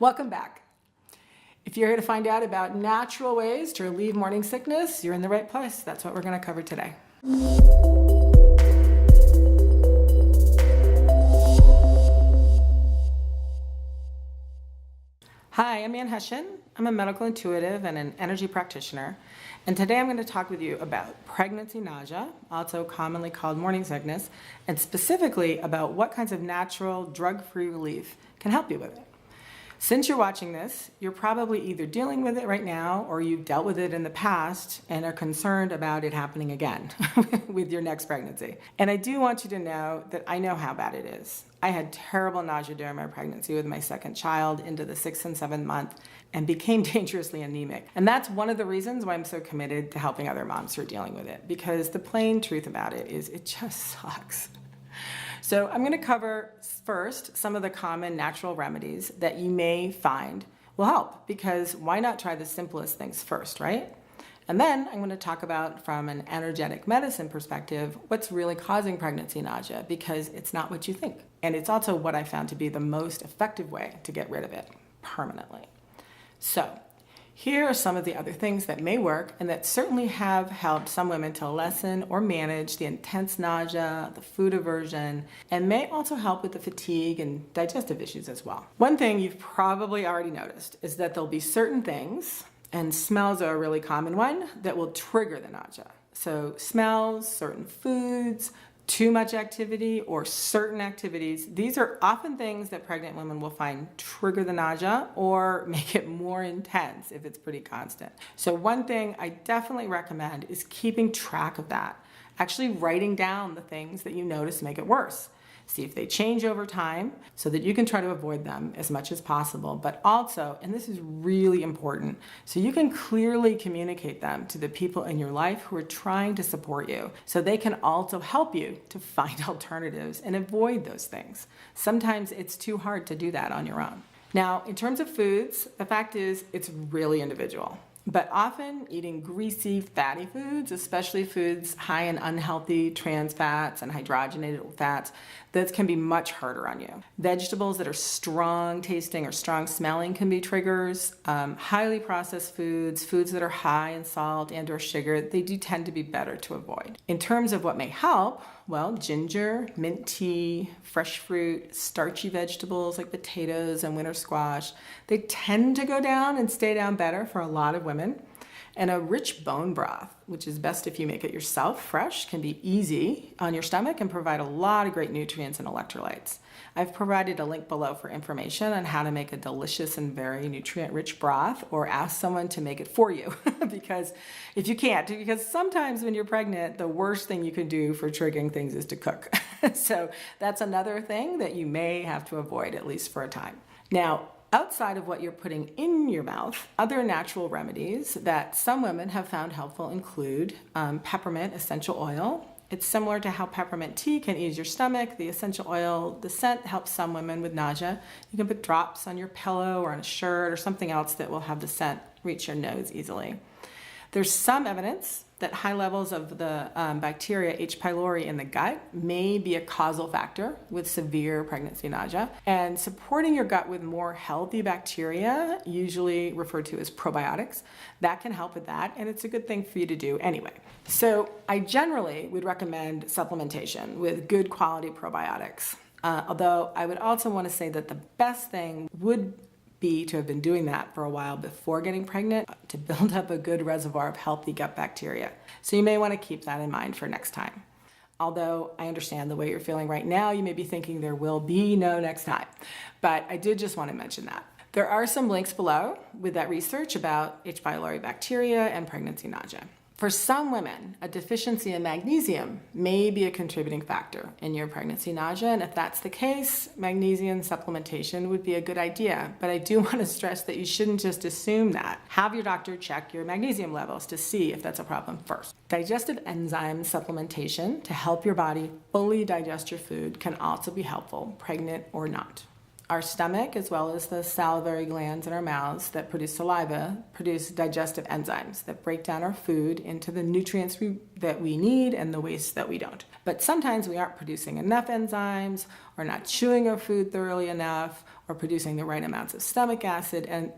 Welcome back. If you're here to find out about natural ways to relieve morning sickness, you're in the right place. That's what we're going to cover today. Hi, I'm Hession. I'm a medical intuitive and an energy practitioner. And today I'm going to talk with you about pregnancy nausea, also commonly called morning sickness, and specifically about what kinds of natural drug-free relief can help you with it. Since you're watching this, you're probably either dealing with it right now or you've dealt with it in the past and are concerned about it happening again with your next pregnancy. And I do want you to know that I know how bad it is. I had terrible nausea during my pregnancy with my second child into the 6th and 7th month and became dangerously anemic. And that's one of the reasons why I'm so committed to helping other moms who are dealing with it, because the plain truth about it is it just sucks. So I'm going to cover first some of the common natural remedies that you may find will help, because why not try the simplest things first, right? And then I'm going to talk about, from an energetic medicine perspective, what's really causing pregnancy nausea, because it's not what you think. And it's also what I found to be the most effective way to get rid of it permanently. So here are some of the other things that may work and that certainly have helped some women to lessen or manage the intense nausea, the food aversion, and may also help with the fatigue and digestive issues as well. One thing you've probably already noticed is that there'll be certain things, and smells are a really common one, that will trigger the nausea. So smells, certain foods, too much activity, or certain activities. These are often things that pregnant women will find trigger the nausea or make it more intense if it's pretty constant. So one thing I definitely recommend is keeping track of that. Actually writing down the things that you notice make it worse. See if they change over time so that you can try to avoid them as much as possible. But also, and this is really important, so you can clearly communicate them to the people in your life who are trying to support you, so they can also help you to find alternatives and avoid those things. Sometimes it's too hard to do that on your own. Now, in terms of foods, the fact is it's really individual. But often eating greasy, fatty foods, especially foods high in unhealthy trans fats and hydrogenated fats, that can be much harder on you. Vegetables that are strong tasting or strong smelling can be triggers. Highly processed foods, foods that are high in salt and or sugar, they do tend to be better to avoid. In terms of what may help, well, ginger, mint tea, fresh fruit, starchy vegetables like potatoes and winter squash, they tend to go down and stay down better for a lot of women. And a rich bone broth, which is best if you make it yourself, fresh, can be easy on your stomach and provide a lot of great nutrients and electrolytes. I've provided a link below for information on how to make a delicious and very nutrient-rich broth, or ask someone to make it for you, because if you can't, because sometimes when you're pregnant, the worst thing you can do for triggering things is to cook. So that's another thing that you may have to avoid, at least for a time. Now, outside of what you're putting in your mouth, other natural remedies that some women have found helpful include peppermint essential oil. It's similar to how peppermint tea can ease your stomach. The essential oil, the scent helps some women with nausea. You can put drops on your pillow or on a shirt or something else that will have the scent reach your nose easily. There's some evidence that high levels of the bacteria H. pylori in the gut may be a causal factor with severe pregnancy nausea. And supporting your gut with more healthy bacteria, usually referred to as probiotics, that can help with that, and it's a good thing for you to do anyway. So I generally would recommend supplementation with good quality probiotics. Although I would also want to say that the best thing would be to have been doing that for a while before getting pregnant to build up a good reservoir of healthy gut bacteria. So you may want to keep that in mind for next time. Although I understand the way you're feeling right now, you may be thinking there will be no next time. But I did just want to mention that. There are some links below with that research about H. pylori bacteria and pregnancy nausea. For some women, a deficiency in magnesium may be a contributing factor in your pregnancy nausea, and if that's the case, magnesium supplementation would be a good idea. But I do want to stress that you shouldn't just assume that. Have your doctor check your magnesium levels to see if that's a problem first. Digestive enzyme supplementation to help your body fully digest your food can also be helpful, pregnant or not. Our stomach, as well as the salivary glands in our mouths that produce saliva, produce digestive enzymes that break down our food into the nutrients that we need and the waste that we don't. But sometimes we aren't producing enough enzymes, or not chewing our food thoroughly enough, or producing the right amounts of stomach acid. And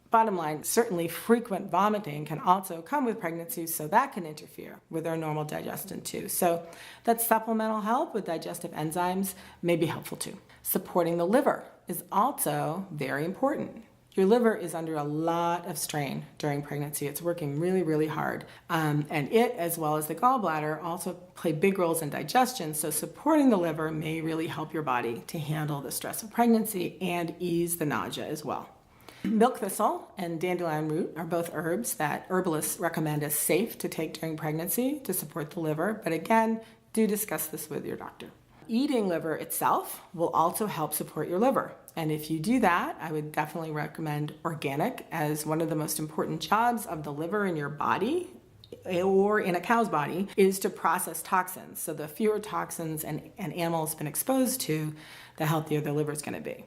bottom line, certainly frequent vomiting can also come with pregnancy, so that can interfere with our normal digestion too. So that supplemental help with digestive enzymes may be helpful too. Supporting the liver is also very important. Your liver is under a lot of strain during pregnancy. It's working really, really hard. And it, as well as the gallbladder, also play big roles in digestion. So supporting the liver may really help your body to handle the stress of pregnancy and ease the nausea as well. Milk thistle and dandelion root are both herbs that herbalists recommend as safe to take during pregnancy to support the liver. But again, do discuss this with your doctor. Eating liver itself will also help support your liver. And if you do that, I would definitely recommend organic, as one of the most important jobs of the liver in your body or in a cow's body is to process toxins. So the fewer toxins an animal's been exposed to, the healthier the liver is going to be.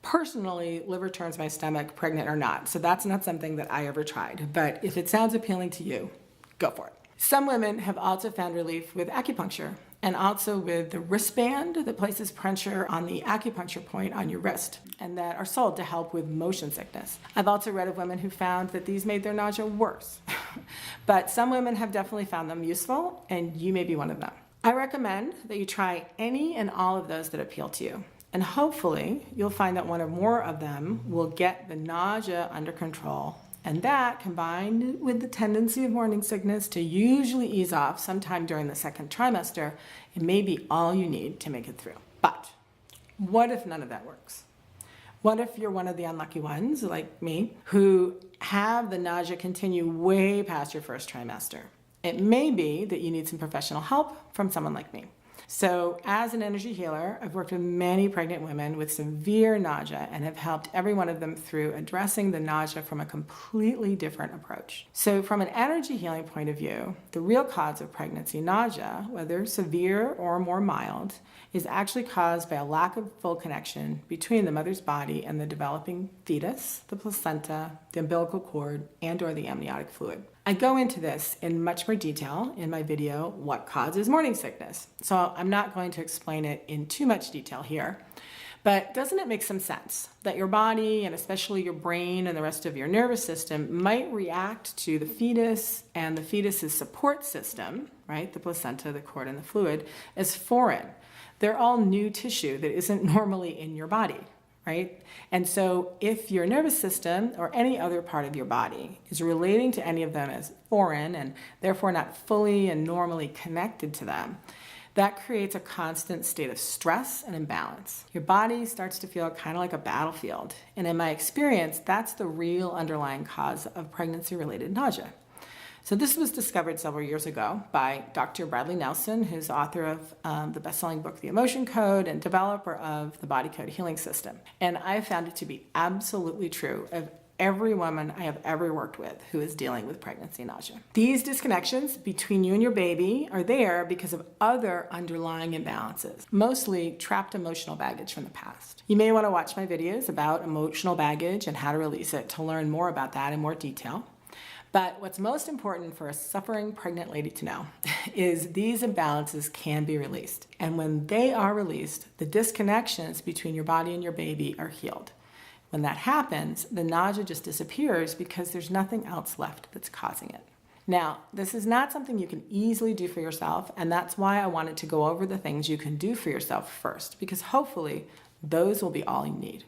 Personally, liver turns my stomach, pregnant or not. So that's not something that I ever tried. But if it sounds appealing to you, go for it. Some women have also found relief with acupuncture and also with the wristband that places pressure on the acupuncture point on your wrist and that are sold to help with motion sickness. I've also read of women who found that these made their nausea worse. But some women have definitely found them useful, and you may be one of them. I recommend that you try any and all of those that appeal to you. And hopefully you'll find that one or more of them will get the nausea under control. And that, combined with the tendency of morning sickness to usually ease off sometime during the second trimester, it may be all you need to make it through. But what if none of that works? What if you're one of the unlucky ones, like me, who have the nausea continue way past your first trimester? It may be that you need some professional help from someone like me. So as an energy healer, I've worked with many pregnant women with severe nausea and have helped every one of them through addressing the nausea from a completely different approach. So from an energy healing point of view, the real cause of pregnancy nausea, whether severe or more mild, is actually caused by a lack of full connection between the mother's body and the developing fetus, the placenta, the umbilical cord, and or the amniotic fluid. I go into this in much more detail in my video, What Causes Morning Sickness. So I'm not going to explain it in too much detail here, but doesn't it make some sense that your body, and especially your brain and the rest of your nervous system, might react to the fetus and the fetus's support system, right, the placenta, the cord, and the fluid, as foreign? They're all new tissue that isn't normally in your body, right? And so if your nervous system or any other part of your body is relating to any of them as foreign and therefore not fully and normally connected to them, that creates a constant state of stress and imbalance. Your body starts to feel kind of like a battlefield. And in my experience, that's the real underlying cause of pregnancy-related nausea. So this was discovered several years ago by Dr. Bradley Nelson, who's author of the best-selling book, The Emotion Code, and developer of the Body Code Healing System. And I found it to be absolutely true of every woman I have ever worked with who is dealing with pregnancy nausea. These disconnections between you and your baby are there because of other underlying imbalances, mostly trapped emotional baggage from the past. You may want to watch my videos about emotional baggage and how to release it to learn more about that in more detail. But what's most important for a suffering pregnant lady to know is these imbalances can be released. And when they are released, the disconnections between your body and your baby are healed. When that happens, the nausea just disappears because there's nothing else left that's causing it. Now, this is not something you can easily do for yourself, and that's why I wanted to go over the things you can do for yourself first, because hopefully those will be all you need.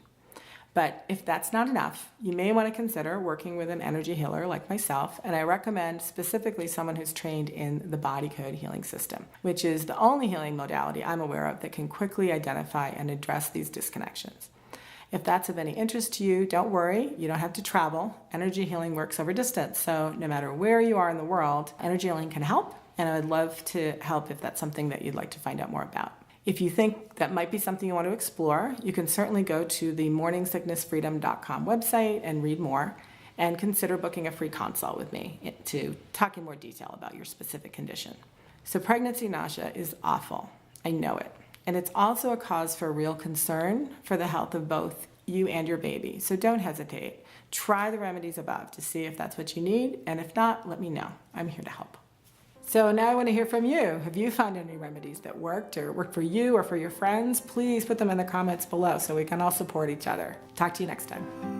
But if that's not enough, you may want to consider working with an energy healer like myself, and I recommend specifically someone who's trained in the Body Code Healing System, which is the only healing modality I'm aware of that can quickly identify and address these disconnections. If that's of any interest to you, don't worry, you don't have to travel. Energy healing works over distance, so no matter where you are in the world, energy healing can help, and I would love to help if that's something that you'd like to find out more about. If you think that might be something you want to explore, you can certainly go to the morningsicknessfreedom.com website and read more, and consider booking a free consult with me to talk in more detail about your specific condition. So pregnancy nausea is awful. I know it. And it's also a cause for real concern for the health of both you and your baby. So don't hesitate. Try the remedies above to see if that's what you need, and if not, let me know. I'm here to help. So now I want to hear from you. Have you found any remedies that worked or worked for you or for your friends? Please put them in the comments below so we can all support each other. Talk to you next time.